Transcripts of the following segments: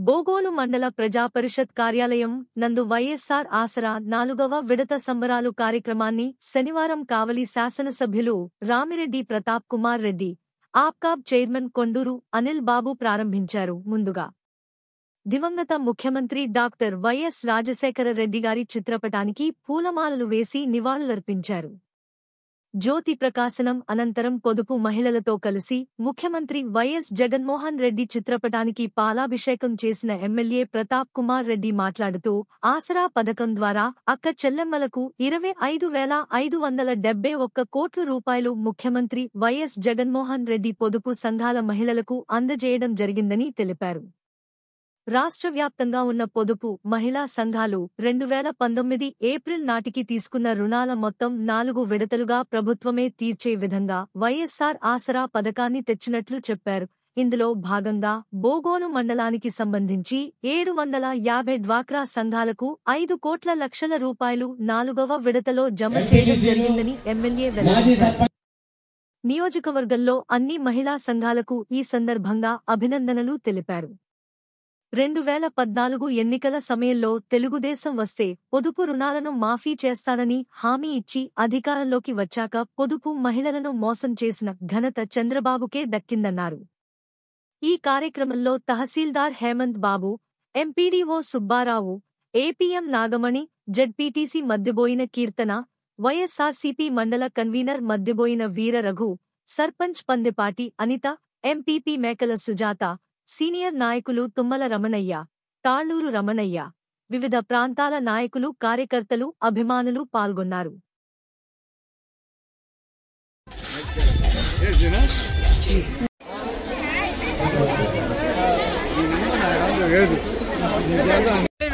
బోగోలు మండల ప్రజాపరిషత్ కార్యాలయం నందు వైఎస్సార్ ఆసరా 4వ విడత సంబరాలు కార్యక్రమాన్ని శనివారం కావలి శాసనసభ్యులు రామిరెడ్డి ప్రతాప్ కుమార్ రెడ్డి, ఆప్కాబ్ చైర్మన్ కొండూరు అనిల్ బాబు ప్రారంభించారు. ముందుగా దివంగత ముఖ్యమంత్రి డాక్టర్ వైఎస్ రాజశేఖర రెడ్డి గారి చిత్రపటానికి పూలమాలలు వేసి నివాళులర్పించారు. జ్యోతి ప్రకాశనం అనంతరం పొదుపు మహిళలతో కలిసి ముఖ్యమంత్రి వైఎస్ జగన్మోహన్ రెడ్డి చిత్రపటానికి పాలాభిషేకం చేసిన ఎమ్మెల్యే ప్రతాప్ కుమార్ రెడ్డి మాట్లాడుతూ, ఆసరా పథకం ద్వారా అక్క చెల్లెమ్మలకు 25,571 కోట్ల రూపాయలు ముఖ్యమంత్రి వైఎస్ జగన్మోహన్ రెడ్డి పొదుపు సంఘాల మహిళలకు అందజేయడం జరిగిందని తెలిపారు. రాష్ట్ర వ్యాప్తంగా ఉన్న పొదుపు మహిళా సంఘాలు 2019 ఏప్రిల్ నాటికి తీసుకున్న రుణాల మొత్తం 4 విడతలుగా ప్రభుత్వమే తీర్చే విధంగా వైఎస్సార్ ఆసరా పథకాన్ని తెచ్చినట్లు చెప్పారు. ఇందులో భాగంగా బోగోలు మండలానికి సంబంధించి 750 డ్వాక్రా సంఘాలకు 5 కోట్ల లక్షల రూపాయలు 4వ విడతలో జమ చేయడం జరిగిందని ఎమ్మెల్యే వెల్లడించారు. నియోజకవర్గంలో అన్ని మహిళా సంఘాలకు ఈ సందర్భంగా అభినందనలు తెలిపారు. 2014 ఎన్నికల సమయంలో తెలుగుదేశం వస్తే పొదుపు రుణాలను మాఫీ చేస్తానని హామీ ఇచ్చి అధికారంలోకి వచ్చాక పొదుపు మహిళలను మోసం చేసిన ఘనత చంద్రబాబుకే దక్కిందన్నారు. ఈ కార్యక్రమంలో తహసీల్దార్ Hemanth Babu, MPDO Subbarao, APM Nagamani, ZPTC Maddiboina Keerthana, YSRCP mandal convener Maddiboina Veera Raghu, sarpanch Pandepati Anitha, MPP Mekala Sujatha, senior నాయకులు తుమ్మల రమణయ్య, తాళ్లూరు రమణయ్య, వివిధ ప్రాంతాల నాయకులు, కార్యకర్తలు, అభిమానులు పాల్గొన్నారు.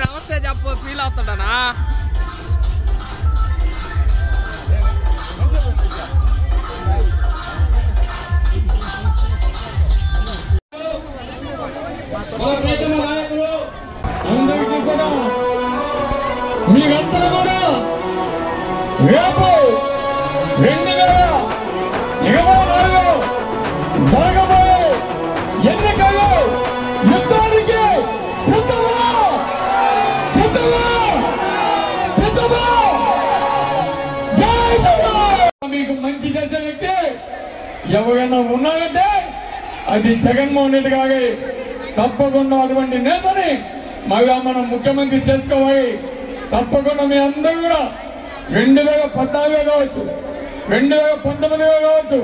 నమస్తే చెప్పు, ఫీల్ అవుతాడనా? అందరికీ కూడా మీరంతా కూడా రేపు 2024 జరగబోయే ఎన్నికల్లో యుద్ధానికి మీకు మంచి చేసే వ్యక్తి ఎవరైనా ఉన్నారంటే అది జగన్మోహన్ రెడ్డి గారి. తప్పకుండా అటువంటి నేతని మళ్ళా మనం ముఖ్యమంత్రి చేసుకోవాలి. తప్పకుండా మీ అందరూ కూడా 2014 కావచ్చు, 2019 కావచ్చు,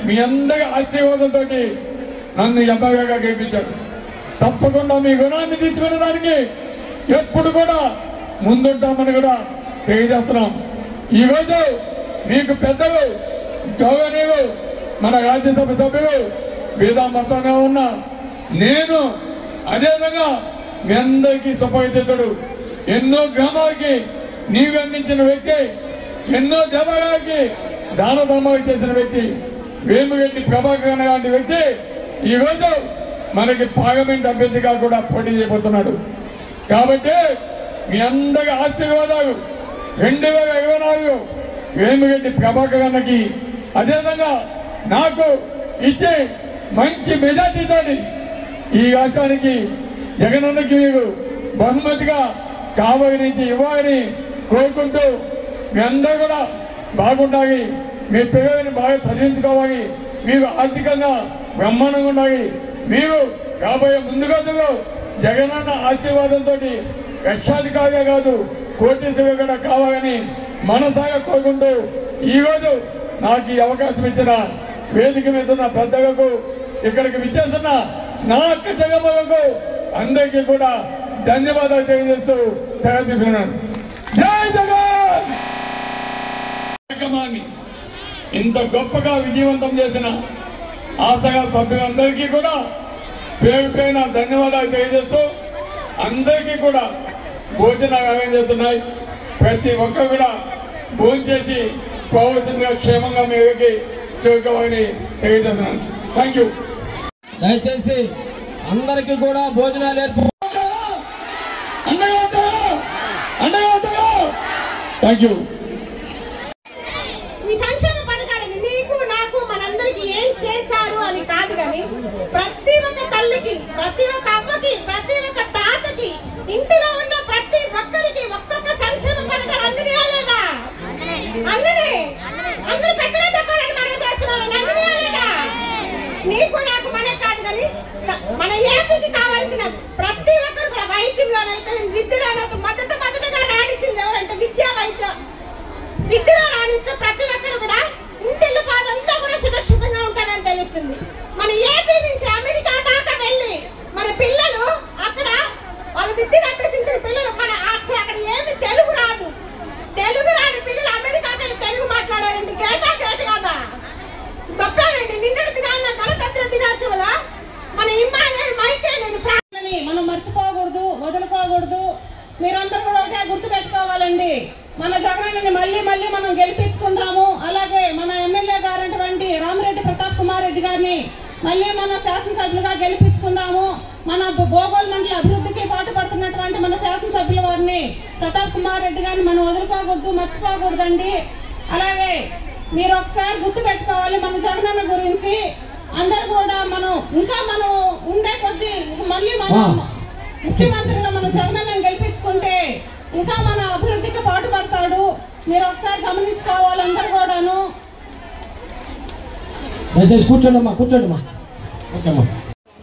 మీ అందరి ఆశీర్వాదంతో నన్ను ఎమ్మెల్యేగా గెలిపించారు. తప్పకుండా మీ గుణాన్ని తీసుకునే దానికి ఎప్పుడు కూడా ముందుంటామని కూడా తెలియజేస్తున్నాం. ఈరోజు మీకు పెద్దలు, గౌరవనీయులు, మన రాజ్యసభ సభ్యులు వేదా మొత్తంగా ఉన్న నేను అదేవిధంగా మీ అందరికీ సుపరిచితుడు, ఎన్నో గ్రామాలకి నీవు అందించిన వ్యక్తి, ఎన్నో దేవాలయాలకి దాన ధర్మాలు చేసిన వ్యక్తి వేమిరెడ్డి ప్రభాకర్ లాంటి వ్యక్తి ఈరోజు మనకి పార్లమెంట్ అభ్యర్థిగా కూడా పోటీ చేయబోతున్నాడు. కాబట్టి మీ అందరి ఆశీర్వాదాలు 2024 వేమిరెడ్డి ప్రభాకర్ అన్నకి అదేవిధంగా నాకు ఇచ్చే మంచి మెజార్టీతో ఈ రాష్ట్రానికి జగనన్నకి మీరు బహుమతిగా కావలి నుంచి ఇవ్వాలని కోరుకుంటూ మీ అందరూ కూడా బాగుండాలి, మీ పిల్లల్ని బాగా చదివించుకోవాలి, మీరు ఆర్థికంగా బ్రహ్మాండంగా ఉండాలి, మీరు కాబోయే ముందు రోజుల్లో జగనన్న ఆశీర్వాదంతో లక్షాధికారిగా కాదు కోటీశ్వరుగా కూడా కావాలని మనసాగా కోరుకుంటూ ఈరోజు నాకు ఈ అవకాశం ఇచ్చిన వేదిక మీద ఉన్న పెద్దలకు, ఇక్కడికి విచ్చేస్తున్న నా అక్క చెల్లెమ్మలకు అందరికీ కూడా ధన్యవాదాలు తెలియజేస్తూ సెలవు తీసుకున్నాను. జై జగన్! కార్యక్రమాన్ని ఇంత గొప్పగా విజయవంతం చేసిన ఆసరా సభ్యులందరికీ కూడా పేరు పేరున ధన్యవాదాలు తెలియజేస్తూ అందరికీ కూడా భోజనాలు అరేంజ్ చేస్తున్నాయి. ప్రతి ఒక్కరు కూడా భోజనం చేసి పోవలసిందిగా క్షేమంగా మీరుకి చేరుకోవాలని తెలియజేస్తున్నాను. Thank you. దయచేసి అందరికీ కూడా భోజనాలు థ్యాంక్ యూ. ఈ సంక్షేమ పథకాలను నీకు నాకు మనందరికి ఏం చేశారు అని కాదు కానీ ప్రతి ఒక్క తల్లికి, ప్రతి ఒక్క అమ్మకి, ప్రతి ఒక్క నీకు నాకు మనకు కాదు కానీ మన ఏపీకి కావాల్సిన ప్రతి ఒక్కరు కూడా వైద్యంలోనైతే విద్యలోనైతే మొదటగా రాణించింది ఎవరంటే విద్యలో రాణిస్తే ప్రతి ఒక్కరు కూడా ఇంటిల్లు పాదంతా కూడా సురక్షితంగా ఉంటారని తెలుస్తుంది. మన ఏపీ నుంచి అమెరికా దాకా వెళ్ళి మన పిల్లలు అక్కడ వాళ్ళ విద్యను అభ్యసించిన పిల్లలు అక్కడ ఏమి తెలుగు రాని పిల్లలు అమెరికాకి వెళ్ళి తెలుగు మాట్లాడారండి. గ్రేట్ కదా, గొప్పనండి. నిన్నటి దినాన్న గణతంత్ర దినోత్సవంలో మన ఇమ్మానుయేల్ మైకేల్ మనం మర్చిపోకూడదు, వదులుకోకూడదు. మీరందరూ కూడా ఒకటే గుర్తు పెట్టుకోవాలండి. మన జగనన్నని మళ్ళీ మనం గెలిపించుకుందాము. అలాగే మన ఎమ్మెల్యే గారైనటువంటి రామిరెడ్డి ప్రతాప్ కుమార్ రెడ్డి గారిని మళ్ళీ మన శాసనసభ్యులుగా గెలిపించుకుందాము. మన భోగోల్ మండలి అభివృద్ధికి పాటుపడుతున్నటువంటి మన శాసనసభ్యుల వారిని ప్రతాప్ కుమార్ రెడ్డి గారిని మనం వదులుకోకూడదు, మర్చిపోకూడదండి. అలాగే మీరు ఒకసారి గుర్తు పెట్టుకోవాలి మన జగనన్న గురించి. అందరు కూడా మనం ఉండే కొద్దీ మళ్ళీ ముఖ్యమంత్రిగా మనం జగనన్నని గెలిపించుకుంటే ఇంకా మన అభివృద్ధికి పాటుపడతాడు. మీరు ఒకసారి గమనించుకోవాలి అందరు కూడాను. కూర్చోండమ్మా. ఓకేమ్మా.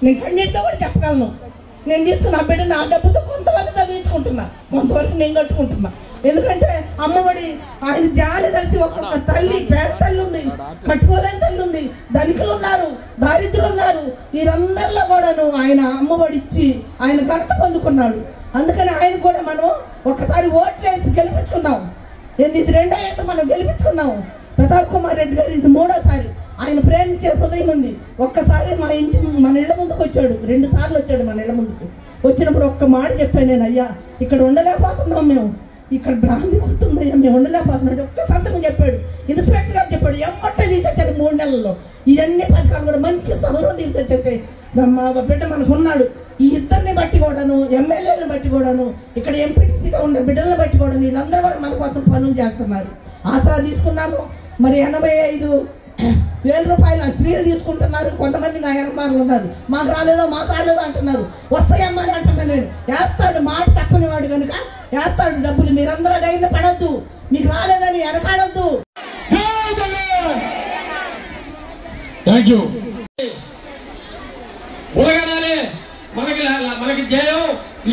నేను కన్నీటితో కూడా చెప్పగలను. నేను తీసుకున్న బిడ్డ నా డబ్బుతో కొంతవరకు చదివించుకుంటున్నా, కొంతవరకు నేను గడుచుకుంటున్నా. ఎందుకంటే అమ్మఒడి ఆయన జాలి కలిసి ఒక్కొక్క తల్లి, పేద తల్లి ఉంది, కట్టుకోలేని తల్లి ఉంది, ధనికులు ఉన్నారు, దారిద్రులు ఉన్నారు. వీరందరిలో కూడాను ఆయన అమ్మఒడి ఇచ్చి ఆయన ఘనత పొందుకున్నాడు. అందుకని ఆయన కూడా మనం ఒకసారి ఓట్లేసి గెలిపించుకుందాం. ఇది 2వ ఏట మనం గెలిపించుకుందాం. ప్రతాప్ కుమార్ రెడ్డి గారు ఇది 3వసారి. ఆయన ప్రేమించే హృదయం ఉంది. ఒక్కసారి మన ఇళ్ళ ముందుకు వచ్చాడు, 2 సార్లు వచ్చాడు మన ఇళ్ళ ముందుకు. వచ్చినప్పుడు ఒక్క మాట చెప్పాను నేను, అయ్యా ఇక్కడ ఉండలేకపోతున్నాం, మేము ఇక్కడ బ్రాంతి కొట్టుందయ్యా, మేము ఉండలేకపోతున్నాడు. ఒక్క సంతకం చెప్పాడు, ఇన్స్పెక్టర్ గారు చెప్పాడు, ఎమ్మటే తీసేచ్చారు 3 నెలల్లో. ఇవన్నీ పథకాలు కూడా మంచి సమరం తీసేసేస్తే మా బిడ్డ మనకు ఉన్నాడు. ఈ ఇద్దరిని బట్టి కూడాను, ఎమ్మెల్యేలను బట్టి కూడాను, ఇక్కడ ఎంపీటీసీగా ఉన్న బిడ్డలను బట్టి కూడా వీళ్ళందరూ కూడా మన కోసం పనులు చేస్తున్నారు. ఆసరా తీసుకున్నాము. మరి 85,000 రూపాయలు స్త్రీలు తీసుకుంటున్నారు. కొంతమంది నా ఎనమారులు ఉన్నారు, మాకు రాలేదో అంటున్నారు. వస్తాయమ్మా అని అంటున్నా నేను. వేస్తాడు, మాట తక్కువని వాడు కనుక వేస్తాడు డబ్బులు. మీరందరూ ధైర్యం పడద్దు, మీకు రాలేదని వెనకాడొద్దు. ఉలగనాలే మనకి జయం.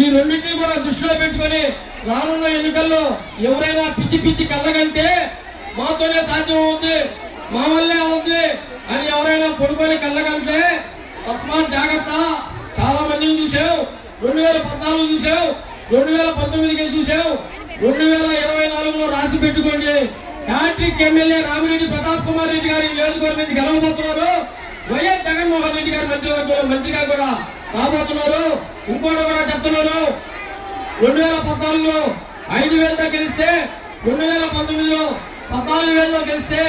ఈ రెండింటినీ కూడా దృష్టిలో పెట్టుకుని రానున్న ఎన్నికల్లో ఎవరైనా పిచ్చి కళ్ళగంటే మాతోనే సాధ్యం ఉంది, మా వల్లే అవుతుంది అని ఎవరైనా పడుకొని కళ్ళగంటే తస్మాత్ జాగ్రత్త. చాలా మందిని చూసావు, 2014 చూసావు, 2019కి చూసావు, 2024లో రాసి పెట్టుకోండి. హ్యాట్రిక్ ఎమ్మెల్యే రామిరెడ్డి ప్రతాప్ కుమార్ రెడ్డి గారి నియోజకవర్గం గెలవబోతున్నారు. వైఎస్ జగన్మోహన్ రెడ్డి గారి మంత్రివర్గంలో మంత్రిగా కూడా రాబోతున్నారు. ఇంకోటి కూడా చెప్తున్నారు, 2014లో 5,000తో గెలిస్తే 2019లో 14,000తో గెలిస్తే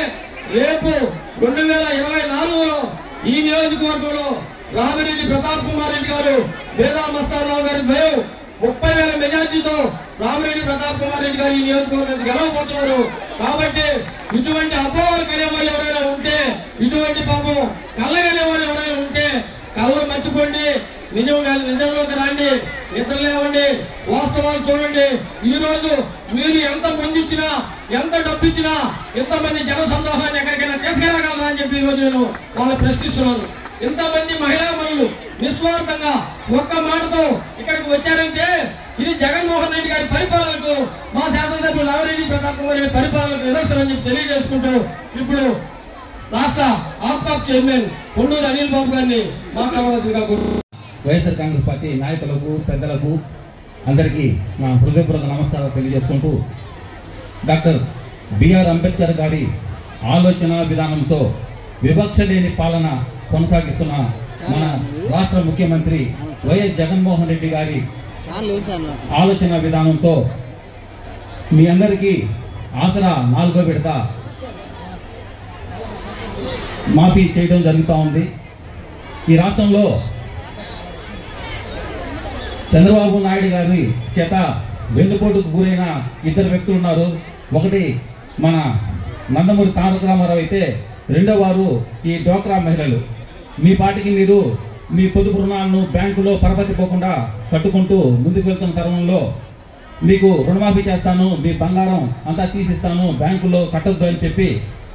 రేపు 2024లో ఈ నియోజకవర్గంలో రామిరెడ్డి ప్రతాప్ కుమార్ రెడ్డి గారు, వేదా మస్తారావు గారి దయం 30,000 మెజార్టీతో రామిరెడ్డి ప్రతాప్ కుమార్ రెడ్డి గారు ఈ నియోజకవర్గానికి గెలవబోతున్నారు. కాబట్టి ఇటువంటి అపోహలు కనేవాళ్ళు ఎవరైనా ఉంటే, ఇటువంటి పాపం కళ్ళగనేవాళ్ళు ఎవరైనా ఉంటే కళ్ళు మర్చిపోండి, నిజంలోకి రండి, నిద్ర లేవండి, వాస్తవాలు చూడండి. ఈ రోజు మీరు ఎంత పొందించినా, ఎంత డబ్బిచ్చినా, ఎంతమంది జన సందోహాన్ని ఎక్కడికైనా తీసుకెళ్లగలరా అని చెప్పి ఈ రోజు నేను వాళ్ళు ప్రశ్నిస్తున్నాను. ఇంతమంది మహిళా మనులు నిస్వార్థంగా ఒక్క మాటతో ఇక్కడికి వచ్చారంటే ఇది జగన్మోహన్ రెడ్డి గారి పరిపాలనకు, మా శాసనసభ్యులు రామిరెడ్డి ప్రతాప్ కుమార్ రెడ్డి పరిపాలనకు నిదర్శనం చెప్పి తెలియజేసుకుంటూ ఇప్పుడు రాష్ట్ర ఆప్కాప్ చైర్మన్ కొండూరు అనిల్ బాబు గారిని మాట్లాడవలసిందిగా వైఎస్ఆర్ కాంగ్రెస్ పార్టీ నాయకులకు, పెద్దలకు అందరికీ నా హృదయపూర్వక నమస్కారాలు తెలియజేసుకుంటూ, డాక్టర్ బిఆర్ అంబేద్కర్ గారి ఆలోచన విధానంతో వివక్ష లేని పాలన కొనసాగిస్తున్న మన రాష్ట్ర ముఖ్యమంత్రి వైఎస్ జగన్మోహన్ రెడ్డి గారి ఆలోచన విధానంతో మీ అందరికీ ఆసరా 4వ విడత మాఫీ చేయడం జరుగుతూ ఉంది. ఈ రాష్ట్రంలో చంద్రబాబు నాయుడు గారి చేత వెన్నుపోటుకు గురైన 2 వ్యక్తులు ఉన్నారు. ఒకటి మన నందమూరి తారక రామారావు అయితే, రెండో వారు ఈ డ్వాక్రా మహిళలు. మీ పార్టీకి మీరు మీ పొదుపు రుణాలను బ్యాంకులో పరపతిపోకుండా కట్టుకుంటూ ముందుకు వెళ్తున్న తరుణంలో మీకు రుణమాఫీ చేస్తాను, మీ బంగారం అంతా తీసిస్తాను, బ్యాంకులో కట్టొద్దు అని చెప్పి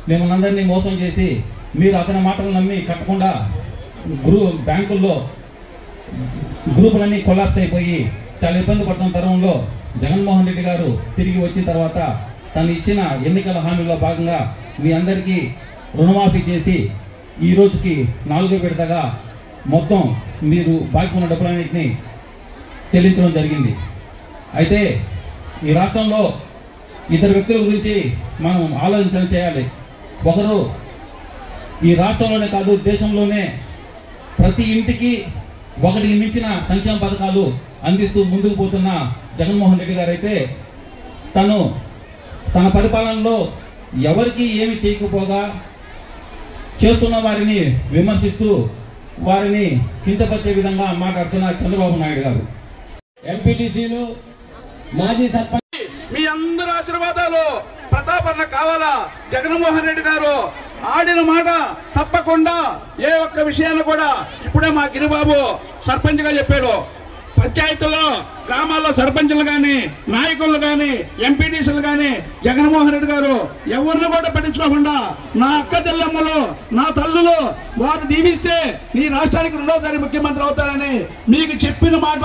మిమ్మల్ని అందరినీ మోసం చేసి మీరు అతని మాటలు నమ్మి కట్టకుండా బ్యాంకుల్లో గ్రూపులన్నీ కొలాప్స్ అయిపోయి చాలా ఇబ్బంది పడుతున్న తరుణంలో జగన్మోహన్ రెడ్డి గారు తిరిగి వచ్చిన తర్వాత తను ఇచ్చిన ఎన్నికల హామీలో భాగంగా మీ అందరికీ రుణమాఫీ చేసి ఈ రోజుకి 4వ విడతగా మొత్తం మీరు బాకీ ఉన్న డబ్బులన్నింటినీ చెల్లించడం జరిగింది. అయితే ఈ రాష్ట్రంలో ఇద్దరు వ్యక్తుల గురించి మనం ఆలోచన చేయాలి. ఒకరు ఈ రాష్ట్రంలోనే కాదు దేశంలోనే ప్రతి ఇంటికి ఒకటికి మించిన సంక్షేమ పథకాలు అందిస్తూ ముందుకు పోతున్న జగన్మోహన్ రెడ్డి గారు అయితే తను తన పరిపాలనలో ఎవరికి ఏమి చేయకపోగా చేస్తున్న వారిని విమర్శిస్తూ వారిని కించపరిచే విధంగా మాట్లాడుతున్న చంద్రబాబు నాయుడు గారు. ఎంపీటీసీలు మాజీ సర్పంచ్ మీ అందరి ఆశీర్వాదాలు ప్రతాపన్న కావాలా. జగన్మోహన్ రెడ్డి గారు ఆడిన మాట తప్పకుండా ఏ ఒక్క విషయాన్ని కూడా ఇప్పుడే మా గిరిబాబు సర్పంచ్ గా చెప్పాడు. పంచాయతీల్లో గ్రామాల్లో సర్పంచులు గాని నాయకులు గాని ఎంపీటీసీలు గాని జగన్మోహన్ రెడ్డి గారు ఎవరిని కూడా పట్టించుకోకుండా నా అక్క చెల్లెమ్మలు నా తల్లులు వారు దీవిస్తే నీ రాష్ట్రానికి 2వసారి ముఖ్యమంత్రి అవుతారని మీకు చెప్పిన మాట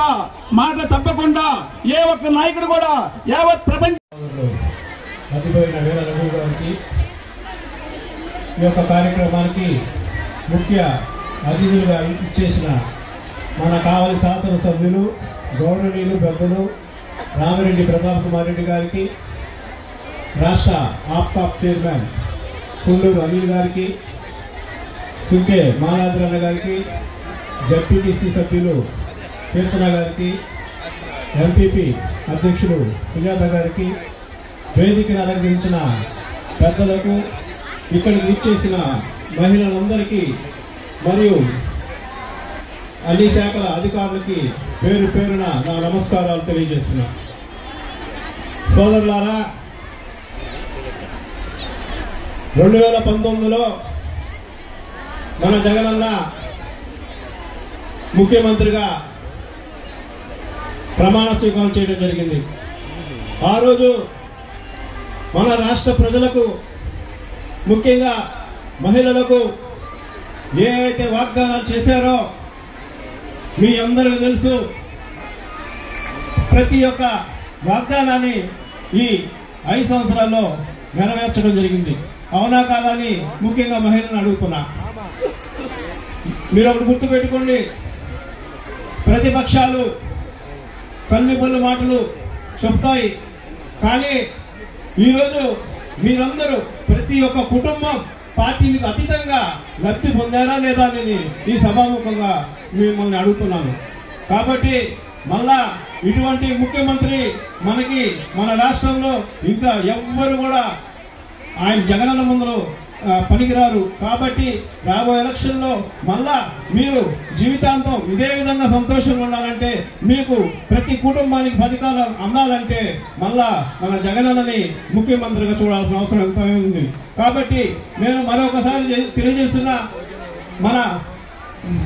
తప్పకుండా ఏ ఒక్క నాయకుడు కూడా యావత్ ప్రపంచంలో మతిపోయిన వీర రఘు గారికి ఈ యొక్క కార్యక్రమానికి ముఖ్య అతిథులుగా ఇచ్చేసిన మన కావలి శాసనసభ్యులు గౌరవనీయులు పెద్దలు రామిరెడ్డి ప్రతాప్ కుమార్ రెడ్డి గారికి, రాష్ట్ర ఆప్కాప్ చైర్మన్ కుండూరు అనిల్ గారికి, సుంకే మాలాద్రన్న గారికి, జడ్పీటీసీ సభ్యులు కీర్తన గారికి, ఎంపీపీ అధ్యక్షులు సుజాత గారికి, వేదికను అలంకరించిన పెద్దలకు, ఇక్కడికి విచ్చేసిన మహిళలందరికీ మరియు అన్ని శాఖల అధికారులకి పేరు పేరున నా నమస్కారాలు తెలియజేస్తున్నా. సోదరులారా, 2019లో మన జగనన్న ముఖ్యమంత్రిగా ప్రమాణ స్వీకారం చేయడం జరిగింది. ఆ రోజు మన రాష్ట్ర ప్రజలకు, ముఖ్యంగా మహిళలకు ఏవైతే వాగ్దానాలు చేశారో మీ అందరికీ తెలుసు. ప్రతి ఒక్క వాగ్దానాన్ని ఈ 5 సంవత్సరాల్లో నెరవేర్చడం జరిగింది. అవునా కాదని ముఖ్యంగా మహిళలను అడుగుతున్నా. మీరు ఒకటి గుర్తుపెట్టుకోండి, ప్రతిపక్షాలు కన్నిబొల్లు మాటలు చెప్తాయి, కానీ ఈరోజు మీరందరూ ప్రతి ఒక్క కుటుంబం పార్టీలకు అతీతంగా లబ్ధి పొందారా లేదా అని ఈ సభాముఖంగా మిమ్మల్ని అడుగుతున్నాను. కాబట్టి మళ్ళా ఇటువంటి ముఖ్యమంత్రి మనకి మన రాష్ట్రంలో ఇంకా ఎవ్వరు కూడా ఆయన జగనన్న ముందు పనికిరారు. కాబట్టి రాబోయే ఎలక్షన్ లో మళ్ళా మీరు జీవితాంతం ఇదే విధంగా సంతోషంగా ఉండాలంటే, మీకు ప్రతి కుటుంబానికి పథకాలు అందాలంటే మళ్ళా మన జగనన్నని ముఖ్యమంత్రిగా చూడాల్సిన అవసరం ఎంతో ఉంది. కాబట్టి నేను మరొకసారి తెలియజేస్తున్నా,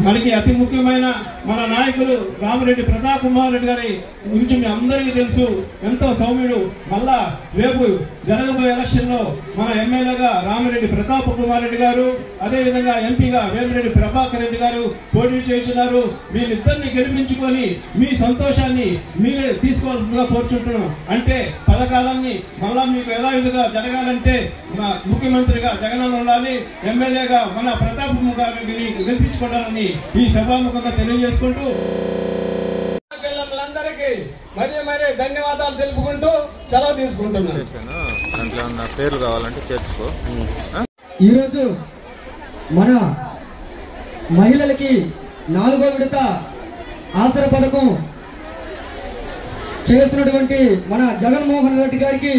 మనకి అతి ముఖ్యమైన మన నాయకులు రామిరెడ్డి ప్రతాప్ కుమార్ రెడ్డి గారి గురించి మీ అందరికీ తెలుసు. ఎంతో సౌమ్యుడు. మళ్ళా రేపు జరగబోయే ఎలక్షన్ లో మన ఎమ్మెల్యేగా రామిరెడ్డి ప్రతాప్ కుమార్ రెడ్డి గారు, అదేవిధంగా ఎంపీగా వేమిరెడ్డి ప్రభాకర్ రెడ్డి గారు పోటీ చేస్తున్నారు. వీళ్ళిద్దరిని గెలిపించుకొని మీ సంతోషాన్ని మీరే తీసుకోవాల్సిందిగా కోరుచుంటున్నాం. అంటే పథకాలన్నీ మళ్ళా మీకు యథావిధిగా జరగాలంటే ముఖ్యమంత్రిగా జగనన్న ఉండాలి, ఎమ్మెల్యేగా మన ప్రతాప్ కుమార్ రెడ్డిని గెలిపించుకోవడానికి ఈ సభాముఖంగా తెలియజేసుకుంటూ పిల్లలందరికీ మరీ ధన్యవాదాలు తెలుపుకుంటూ సెలవు తీసుకుంటున్నాను. పేర్లు కావాలంటే చేర్చుకో. ఈరోజు మన మహిళలకి 4వ విడత ఆసరా పథకం చేస్తున్నటువంటి మన జగన్మోహన్ రెడ్డి గారికి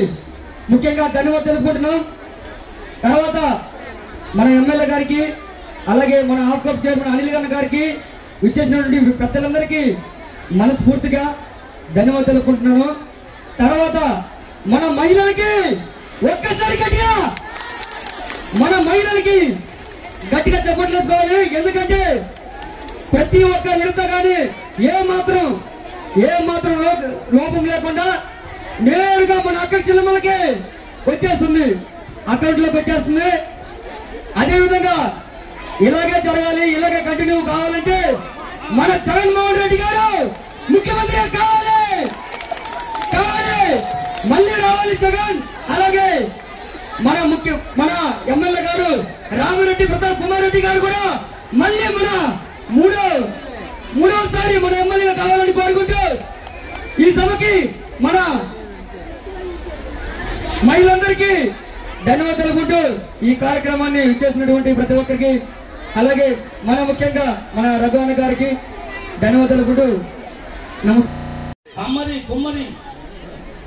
ముఖ్యంగా ధన్యవాదాలు తెలుపుకుంటున్నాం. తర్వాత మన ఎమ్మెల్యే గారికి, అలాగే మన ఆప్కాప్ చైర్మన్ అనిల్ గన్న గారికి, విచ్చేసినటువంటి పెద్దలందరికీ మనస్ఫూర్తిగా ధన్యవాదాలు తెలుపుకుంటున్నాను. తర్వాత మన మహిళలకి ఒక్కసారి గట్టిగా చప్పట్లు వేసుకోవాలి. ఎందుకంటే ప్రతి ఒక్క విడత కానీ ఏ మాత్రం లోపం లేకుండా నేరుగా మన అక్క చెల్లెమ్మలకి వచ్చేస్తుంది, అకౌంట్ లోకి వచ్చేస్తుంది. అదేవిధంగా ఇలాగే జరగాలి, ఇలాగే కంటిన్యూ కావాలంటే మన జగన్మోహన్ రెడ్డి గారు ముఖ్యమంత్రి కావాలి, మళ్ళీ రావాలి జగన్. అలాగే మన ఎమ్మెల్యే గారు రామిరెడ్డి ప్రతాప్ కుమార్ రెడ్డి గారు కూడా మళ్ళీ మన మూడోసారి మన ఎమ్మెల్యేగా కావాలని కోరుకుంటూ ఈ సభకి మన మహిళలందరికీ ధన్యవాదాలు తెలుపుకుంటూ ఈ కార్యక్రమాన్ని ఇచ్చేసినటువంటి ప్రతి ఒక్కరికి, అలాగే ముఖ్యంగా మన రఘువన్న గారికి ధన్యవాదాలు తెలుపుకుంటూ అమ్మరి కుమ్మరి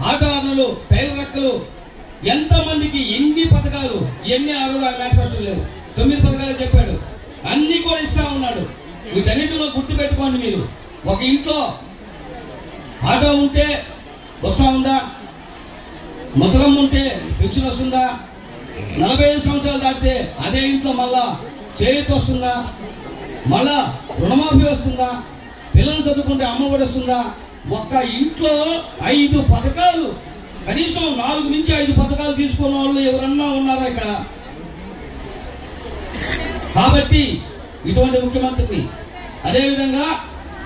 ఆటగారులు టైలరక్కలు ఎంతమందికి ఎన్ని పథకాలు ఎన్ని ఆరోగ్య మేనిఫెస్టో లేవు, 9 పథకాలు చెప్పాడు, అన్ని కూడా ఇస్తా ఉన్నాడు. వీటన్నిటిలో గుర్తు పెట్టుకోండి. మీరు ఒక ఇంట్లో ఆటో ఉంటే వస్తా ఉందా, ముసలమ్మ ఉంటే పెన్షన్ వస్తుందా, 45 సంవత్సరాలు దాటితే అదే ఇంట్లో మళ్ళా చేయూత వస్తుందా, మళ్ళా రుణమాఫీ వస్తుందా, పిల్లలు చదువుకుంటే అమ్మఒడి వస్తుందా. ఒక్క ఇంట్లో 5 పథకాలు, కనీసం 4 నుంచి 5 పథకాలు తీసుకున్న వాళ్ళు ఎవరన్నా ఉన్నారా ఇక్కడ? కాబట్టి ఇటువంటి ముఖ్యమంత్రిని, అదేవిధంగా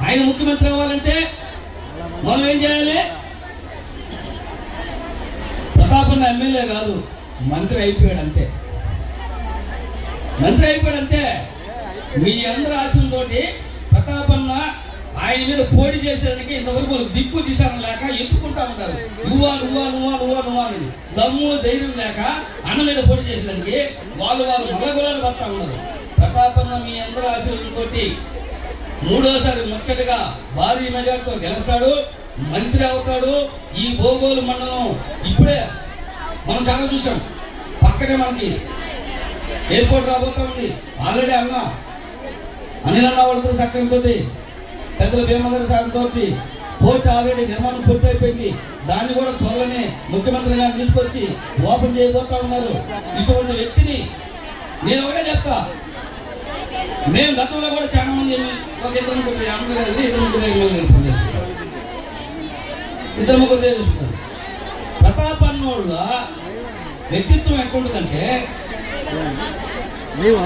ఆయన ముఖ్యమంత్రి అవ్వాలంటే మనం ఏం చేయాలి? ప్రతాపన్న ఎమ్మెల్యే కాదు, మంత్రి అయిపోయాడంతే. మీ అందరి ఆశలతోటి ప్రతాపన్న ఆయన మీద పోటీ చేసేదానికి ఇంతవరకు దిక్కు దిశానం లేక ఎత్తుకుంటా ఉంటారు. నువ్వా అని దమ్ము ధైర్యం లేక అన్న మీద పోటీ చేసేదానికి వాళ్ళు మగగులాలు పడతా ఉన్నారు. ప్రతాపన్న మీ అందరి ఆశీర్వాదంతోటి 3వసారి ముచ్చటగా భారీ మెజార్టీతో గెలుస్తాడు, మంత్రి అవుతాడు. ఈ బోగోలు మండలం ఇప్పుడే మనం చాలా చూసాం, పక్కనే మనకి ఎయిర్పోర్ట్ రాబోతా ఉంది. ఆల్రెడీ అనిల్ అన్న వాళ్ళతో సక్కడంతో పెద్దల భీమగారి సాయంతో పోర్ట్ ఆల్రెడీ నిర్మాణం పూర్తి అయిపోయింది. దాన్ని కూడా త్వరలోనే ముఖ్యమంత్రి గారిని తీసుకొచ్చి ఓపెన్ చేయబోతా ఉన్నారు. ఇటువంటి వ్యక్తిని నేను ఒకటే చెప్తా, మేము గతంలో కూడా చాలా మంది ఒక ఇద్దరు ముగ్గురు తెలుసుకున్నారు. ప్రతాపన్నోళ్ళ వ్యక్తిత్వం ఎట్లుంటుందంటే,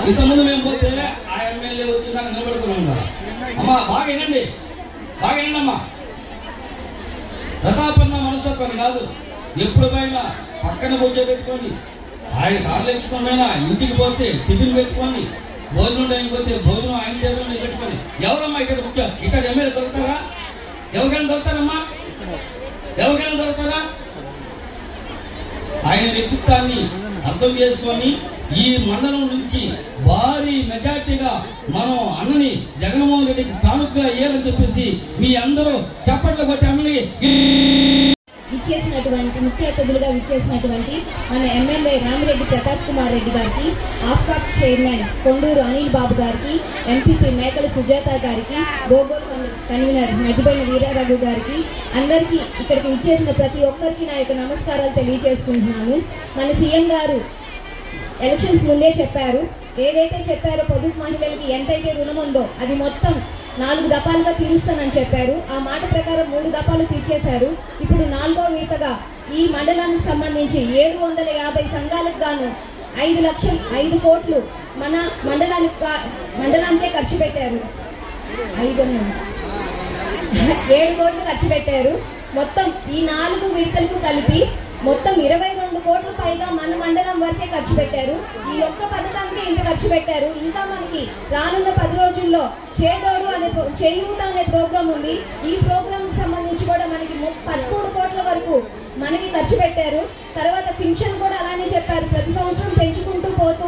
ఇంతకుముందు మేము పోతే ఆ ఎమ్మెల్యే వచ్చి దాన్ని నిలబడుకుని ఉన్నారు. అమ్మా బాగా వినండి అమ్మా, ప్రతాపన్న మనస్తత్వం కాదు. ఎప్పుడు పోయినా పక్కన కూర్చోబెట్టుకొని ఆయన కార్లు ఎత్తుకోమైనా ఇంటికి పోతే టిఫిన్ పెట్టుకొని, భోజనం టైంకి పోతే భోజనం ఆయన టేబుల్ పెట్టుకొని, ఎవరమ్మా ఇక్కడ ముఖ్యం? ఇక్కడ ఎమ్మెల్యే దొరుకుతారా? ఎవరికైనా దొరుకుతారమ్మా? ఆయన వ్యక్తిత్వాన్ని అర్థం చేసుకొని ఈ మండలం నుంచి భారీ మెజార్టీగా మనం అన్నని జగన్మోహన్ రెడ్డికి కానుకగా ఇయ్యాలని చెప్పేసి మీ అందరూ చప్పట్లు కొట్టి అన్నని విచ్చేసినటువంటి ముఖ్య అతిథులుగా విచ్చేసినటువంటి మన ఎమ్మెల్యే రామిరెడ్డి ప్రతాప్ కుమార్ రెడ్డి గారికి, ఆఫ్కాప్ చైర్మన్ కొండూరు అనిల్ బాబు గారికి, ఎంపీపీ మేకల సుజాత గారికి, గోగోల్ కన్వీనర్ మధ్యపల్లి వీరారాఘు గారికి, అందరికీ ఇక్కడికి విచ్చేసిన ప్రతి ఒక్కరికి నా యొక్క నమస్కారాలు తెలియజేసుకుంటున్నాను. మన సీఎం గారు ఎలక్షన్స్ ముందే చెప్పారు, ఏదైతే చెప్పారో పొదుపు మహిళలకి ఎంతైతే రుణం ఉందో అది మొత్తం 4 దఫాలుగా తీరుస్తానని చెప్పారు. ఆ మాట ప్రకారం 3 దఫాలు తీర్చేశారు. ఇప్పుడు 4వ విడతగా ఈ మండలానికి సంబంధించి 750 సంఘాలకు గాను 5 కోట్లు మన మండలానికే ఖర్చు పెట్టారు. 7 కోట్లు ఖర్చు పెట్టారు. మొత్తం ఈ 4 విడతలకు కలిపి మొత్తం 22 కోట్ల పైగా మన మండలం వరకే ఖర్చు పెట్టారు. ఈ ఒక్క పథకానికి ఇంత ఖర్చు పెట్టారు. ఇంకా మనకి రానున్న 10 రోజుల్లో చేయూత అనే ప్రోగ్రాం ఉంది. ఈ ప్రోగ్రాం కి సంబంధించి కూడా మనకి 13 కోట్ల వరకు మనకి ఖర్చు పెట్టారు. తర్వాత పింఛన్ కూడా అలానే చెప్పారు, ప్రతి సంవత్సరం పెంచుకుంటూ పోతూ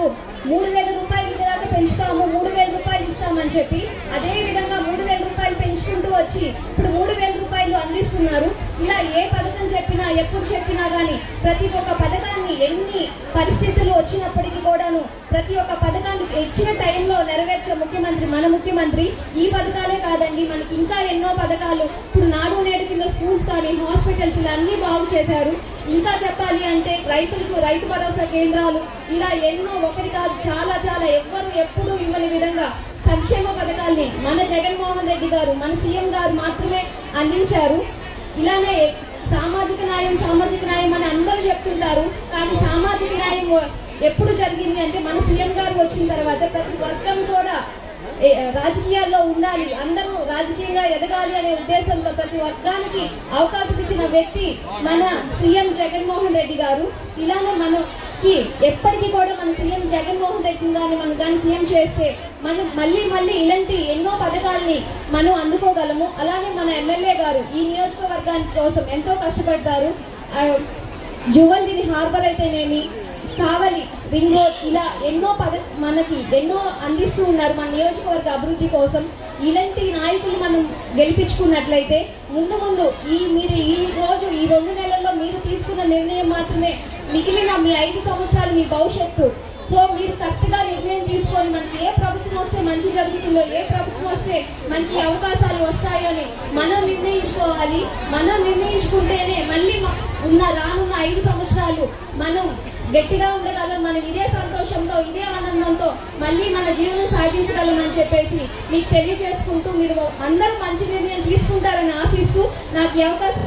3000 రూపాయలు దాకా పెంచుతాము, 3000 రూపాయలు ఇస్తామని చెప్పి అదే విధంగా 3000 రూపాయలు పెంచుకుంటూ వచ్చి ఇప్పుడు 3000 రూపాయలు అందిస్తున్నారు. ఇలా ఏ పథకం చెప్పినా ఎప్పుడు చెప్పినా గానీ ప్రతి ఒక్క పథకాన్ని ఎన్ని పరిస్థితులు వచ్చినప్పటికీ కూడాను ప్రతి ఒక్క పథకాన్ని ఇచ్చిన టైంలో నెరవేర్చే ముఖ్యమంత్రి మన ముఖ్యమంత్రి. ఈ పథకాలే కాదండి, మనకి ఇంకా ఎన్నో పథకాలు, ఇప్పుడు నాడు నేడు కింద స్కూల్స్ కానీ హాస్పిటల్స్ ఇలా అన్ని బాగు చేశారు. ఇంకా చెప్పాలి అంటే రైతులకు రైతు భరోసా కేంద్రాలు, ఇలా ఎన్నో ఒకటి కాదు చాలా ఎవ్వరు ఎప్పుడు ఇవ్వని విధంగా సంక్షేమ పథకాల్ని మన జగన్మోహన్ రెడ్డి గారు మన సీఎం గారు మాత్రమే అందించారు. ఇలానే సామాజిక న్యాయం అని అందరూ చెప్తుంటారు, కానీ సామాజిక న్యాయం ఎప్పుడు జరిగింది అంటే మన సీఎం గారు వచ్చిన తర్వాత ప్రతి వర్గం కూడా రాజకీయాల్లో ఉండాలి, అందరూ రాజకీయంగా ఎదగాలి అనే ఉద్దేశంతో ప్రతి వర్గానికి అవకాశం ఇచ్చిన వ్యక్తి మన సీఎం జగన్మోహన్ రెడ్డి గారు. ఇలానే మనకి ఎప్పటికీ కూడా మన సీఎం జగన్మోహన్ రెడ్డి గారిని మనం కానీ సీఎం చేస్తే మనం మళ్ళీ ఇలాంటి ఎన్నో పథకాలని మనం అందుకోగలము. అలానే మన ఎమ్మెల్యే గారు ఈ నియోజకవర్గానికి కోసం ఎంతో కష్టపడతారు. జువల్గిరి హార్బర్ అయితేనేమి, కావలి రింగ్ రోడ్, ఇలా మనకి ఎన్నో అందిస్తూ ఉన్నారు మన నియోజకవర్గ అభివృద్ధి కోసం. ఇలాంటి నాయకులు మనం గెలిపించుకున్నట్లయితే ముందు మీరు ఈ రోజు ఈ 2 నెలల్లో మీరు తీసుకున్న నిర్ణయం మాత్రమే మిగిలిన మీ 5 సంవత్సరాలు మీ భవిష్యత్తు. సో మీరు కరెక్ట్ గా నిర్ణయం తీసుకొని మనకి ఏ ప్రభుత్వం వస్తే మంచి జరుగుతుందో, ఏ ప్రభుత్వం వస్తే మనకి అవకాశాలు వస్తాయో అని మనం నిర్ణయించుకోవాలి. మనం నిర్ణయించుకుంటేనే మళ్ళీ రానున్న 5 సంవత్సరాలు మనం గట్టిగా ఉండగలం. మనం ఇదే సంతోషంతో, ఇదే ఆనందంతో మళ్ళీ మన జీవనం సాగించగలం అని చెప్పేసి మీకు తెలియజేసుకుంటూ, మీరు అందరూ మంచి నిర్ణయం తీసుకుంటారని ఆశిస్తూ నాకు ఈ అవకాశం